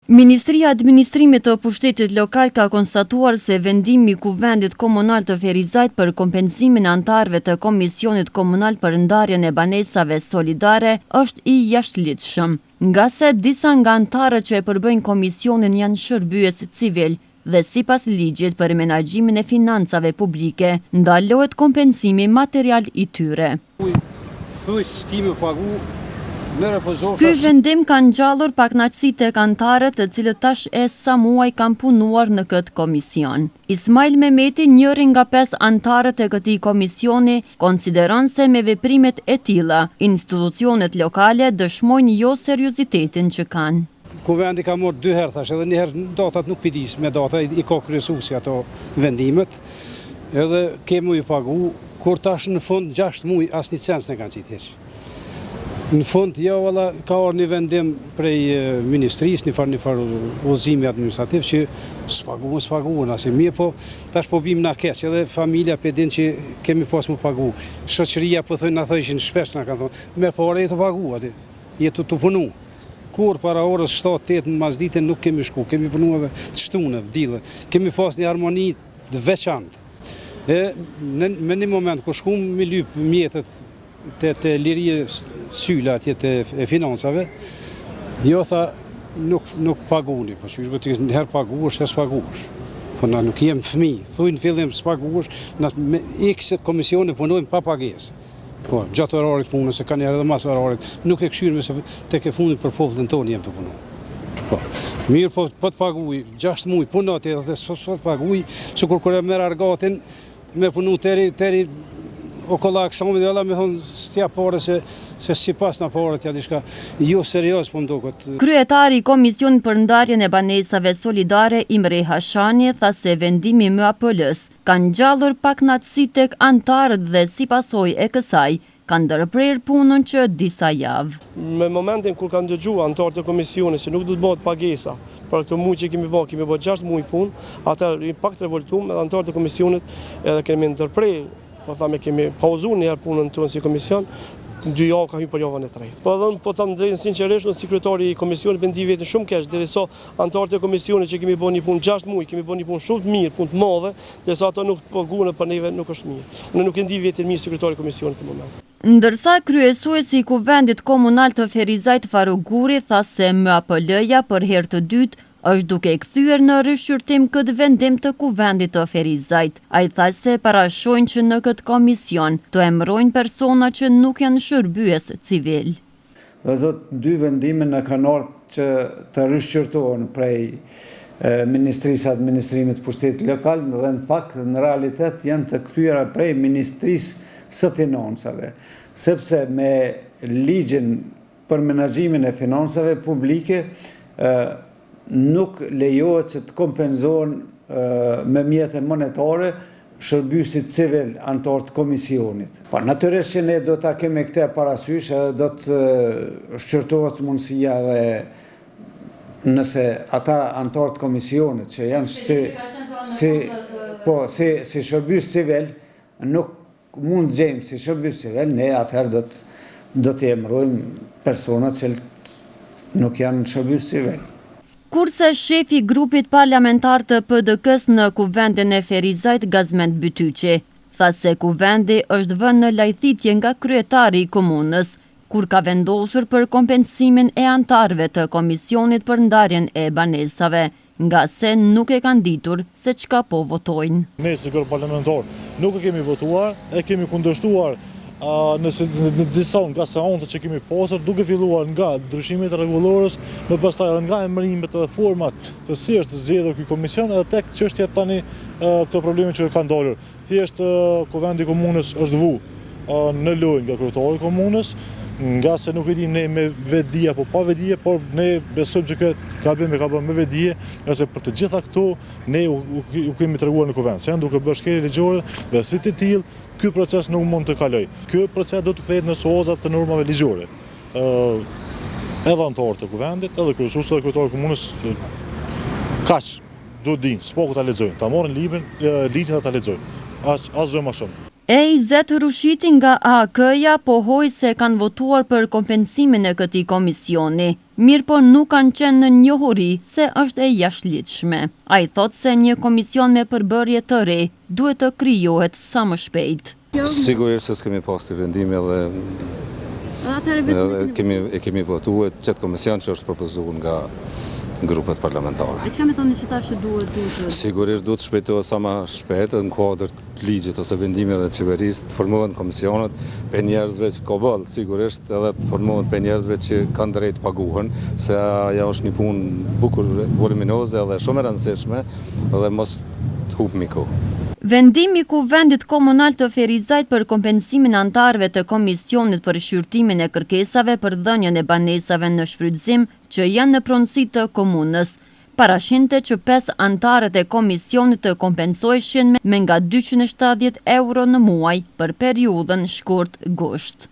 Ministria e Administrimit të Pushtetit Lokal ka konstatuar se vendimi i Kuvendit Komunal të Ferizajt për kompensimin e anëtarëve të Komisionit Komunal për ndarjen e banesave solidare është i jashtëligjshëm, nga se disa nga anëtarët që e përbëjnë komisionin janë shërbyes civil dhe sipas ligjit për menaxhimin e financave publike, ndalohet kompensimi material i tyre. Ky vendim ka ngjallur pakënaqësi tek anëtarët të cilët tash e sa muaj kanë punuar në këtë komision. Ismail Mehmeti, njëri nga 5 anëtarët e këtij komisioni, konsideron se me veprimet e tilla, institucionet lokale dëshmojnë jo seriozitetin që kanë. Kuvendi ka marrë 2 herë thash, edhe një herë datat nuk pidis, me data i ka kryesuesi ato vendimet, edhe kemi u pagu, kur tash në fund 6 muaj asnjë cent s'e kanë qitë hiç. Në fund, ka orë një vendim prej ministrisë, një farë udhëzimi administrativ që s'paguën, asë mirë, po tash po bim na keq, edhe familja për din që kemi pas më pagu. Shoqëria po thënë, na thëshin shpesh, na kanë thonë, me pare jetë pagu, jetë të punu. Kur para orës 7-8 në masdite nuk kemi shku, kemi punu edhe të shtunë, vdile, kemi pas një harmoni të veçantë. Me një moment, kur shku me lypë mjetët, të lirije syla atje të financave, jo tha nuk paguni, po që është herë paguash, herë s'paguash. Po na nuk jem fëmi, thuj në fillim s'paguash, me x komisione punojmë pa pagesë. Po, gjatë orarit punës, se ka njerë edhe mas orarit, nuk e këshyrme se tek e fundit për popullin tonë jem të punu. Po, mirë po të paguj, 6 muaj punat edhe s'po të paguj, që kur e merë argatin, me punu teri o kolla aksamit, dhe me thonë s'tja pare se si pas në pare tja dishka, jo serios po mdokët. Kryetari i Komisionit për ndarjen e banesave solidare Imre Hashani tha se vendimi MAPL-s kanë ngjallur pakënaqësi tek anëtarët dhe si pasojë e kësaj kanë ndërprer punën që disa javë. Me momentin kur kanë dëgjuar anëtarët e komisionit se nuk do të bëhet pagesa për këtë muaj që kemi bërë 6 muaj punë, atëherë i pak revoltuam edhe anëtarët e komisionit edhe kemi ndërprer. Po thamë kemi pauzuar një herë punën tonë si komision, 2 javë ka hyrë për javën e tretë. Po them drejt sinqerisht, unë si kryetari i komisionit bendi vetën shumë keq, derisa anëtarët e komisionit që kemi bërë një punë 6 muaj, kemi bërë një punë shumë të mirë, punë të madhe, derisa ato nuk paguhen për neve nuk është mirë. Unë nuk e ndi vetën mirë si kryetari i komisionit në moment. Ndërsa kryesuesi i Kuvendit Komunal të Ferizajt Faruk Guri tha se MAPL-ja për herë të dytë është duke kthyer në rishqyrtim këtë vendim të Kuvendit të Ferizajt. Ai tha se parashojnë që në këtë komision të emërojnë persona që nuk janë shërbyes civil. Dhe zot 2 vendime në kanë ardhur që të rishqyrtohen prej Ministrisë Administrimit të Pushtetit Lokal dhe në fakt në realitet janë të kthyer prej Ministrisë së Financave, sepse me ligjin për menaxhimin e financave publike nuk lejohet që të kompenzohen me mjete monetare shërbyesit civil anëtarët komisionit. Pa natyrisht që ne do ta kemi këtë parasysh edhe do të shqyrtohet mundësia dhe nëse ata anëtarët komisionit që janë si shërbyes civil nuk mund gjejmë si shërbyes civil, ne atëherë do të emërojmë personat që nuk janë shërbyes civil. Kurse shefi grupit parlamentar të PDK-s në Kuvendin e Ferizajt Gazmend Bytyqi tha se kuvendi është vënë në lajthitje nga kryetari i komunës, kur ka vendosur për kompensimin e anëtarëve të Komisionit për ndarjen e banesave, nga se nuk e kanë ditur se çka po votojnë. Ne si grup parlamentar nuk e kemi votuar, e kemi kundërshtuar në disa nga seancat që kemi pasur, duke filluar nga ndryshimet rregullorës, më pastaj edhe nga emërimet edhe format se si është zgjedhur ky komision, edhe tek çështja tani këto probleme që kanë dalur. Thjesht Kuvendi i komunës është vu në lojë nga kryetari i komunës, nga se nuk e dim ne me vetdi apo pa vetdi, por ne besojmë që ka bërë me vetdi, nga se për të gjitha këto ne u kemi treguar në kuvend, se janë duke bërë shkelje ligjore dhe si të tillë ky proces nuk mund të kaloj. Ky proces do të kthehet në sozat të normave ligjore. Edhe anëtarët të kuvendit, edhe kryesuesi dhe kryetari i komunës kaq do dinë, s'po ta lexojnë, ta marrin ligjin dhe ta lexojnë. Asgjë më shumë. EIZ Rushiti nga AK-ja pohoi se kanë votuar për kompensimin e këtij komisioni, mirë po nuk kanë qenë në njohuri se është e jashtëligjshme. Ai thotë se një komision me përbërje të re duhet të krijohet sa më shpejt. Sigurisht se s'kemi pas të vendime dhe kemi votuar qëtë komision që është propozuar nga grupet parlamentare. E që me tonë që tash duhet? Sigurisht duhet shpejtohet sa më shpejt në kuadër të ligjit ose vendimeve të qeverisë të formohen komisionet për njerëzve që ka bëllë, sigurisht edhe të formohen për njerëzve që kanë drejt paguhen, se ajo është një punë bukur, voluminoze dhe shumë e rëndësishme dhe mos të hupë miku. Vendimi Kuvendit Komunal të Ferizajt për kompensimin antarëve të komisionit për shqyrtimin e kërkesave për dhënien e banesave në shfrytëzim që janë në pronësi të komunës. Parashinte që 5 antarët e komisionit të kompensoheshin me nga 270 euro në muaj për periudhën shkurt gusht.